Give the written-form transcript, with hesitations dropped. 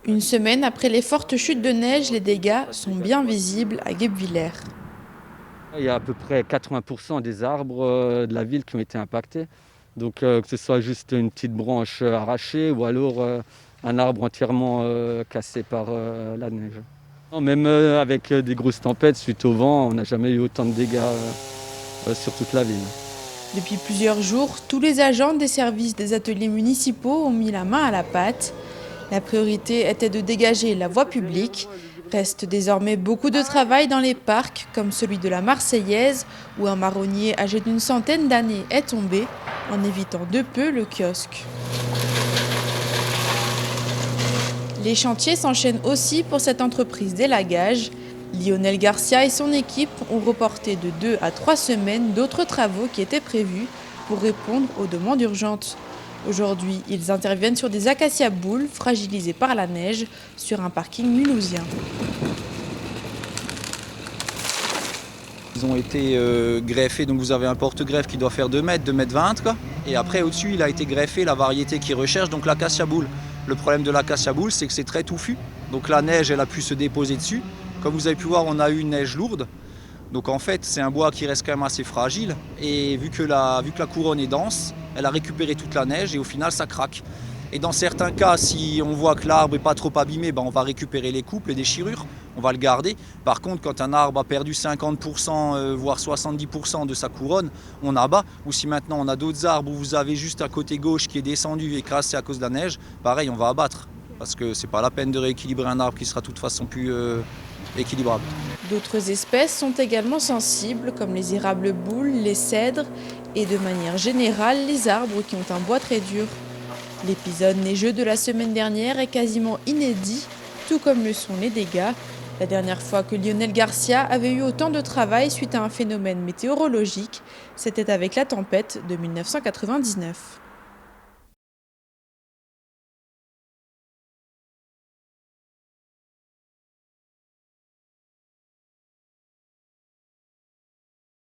Une semaine après les fortes chutes de neige, les dégâts sont bien visibles à Guebwiller. Il y a à peu près 80% des arbres de la ville qui ont été impactés. Donc que ce soit juste une petite branche arrachée ou alors un arbre entièrement cassé par la neige. Non, même avec des grosses tempêtes suite au vent, on n'a jamais eu autant de dégâts sur toute la ville. Depuis plusieurs jours, tous les agents des services des ateliers municipaux ont mis la main à la pâte. La priorité était de dégager la voie publique. Reste désormais beaucoup de travail dans les parcs, comme celui de la Marseillaise, où un marronnier âgé d'une centaine d'années est tombé, en évitant de peu le kiosque. Les chantiers s'enchaînent aussi pour cette entreprise d'élagage. Lionel Garcia et son équipe ont reporté de 2 à 3 semaines d'autres travaux qui étaient prévus pour répondre aux demandes urgentes. Aujourd'hui, ils interviennent sur des acacias boules fragilisées par la neige sur un parking mulhousien. Ils ont été greffés, donc vous avez un porte-greffe qui doit faire 2 mètres, 2 mètres 20 quoi. Et après au-dessus il a été greffé la variété qu'ils recherchent, donc l'acacia boule. Le problème de l'acacia boule, c'est que c'est très touffu, donc la neige elle a pu se déposer dessus. Comme vous avez pu voir, on a eu une neige lourde, donc en fait c'est un bois qui reste quand même assez fragile, et vu que la couronne est dense, elle a récupéré toute la neige et au final ça craque. Et dans certains cas, si on voit que l'arbre n'est pas trop abîmé, on va récupérer les coupes, les déchirures, on va le garder. Par contre, quand un arbre a perdu 50%, voire 70% de sa couronne, on abat. Ou si maintenant on a d'autres arbres où vous avez juste un côté gauche qui est descendu et cassé à cause de la neige, pareil, on va abattre. Parce que c'est pas la peine de rééquilibrer un arbre qui sera de toute façon plus équilibrable. D'autres espèces sont également sensibles, comme les érables boules, les cèdres et de manière générale les arbres qui ont un bois très dur. L'épisode neigeux de la semaine dernière est quasiment inédit, tout comme le sont les dégâts. La dernière fois que Lionel Garcia avait eu autant de travail suite à un phénomène météorologique, c'était avec la tempête de 1999.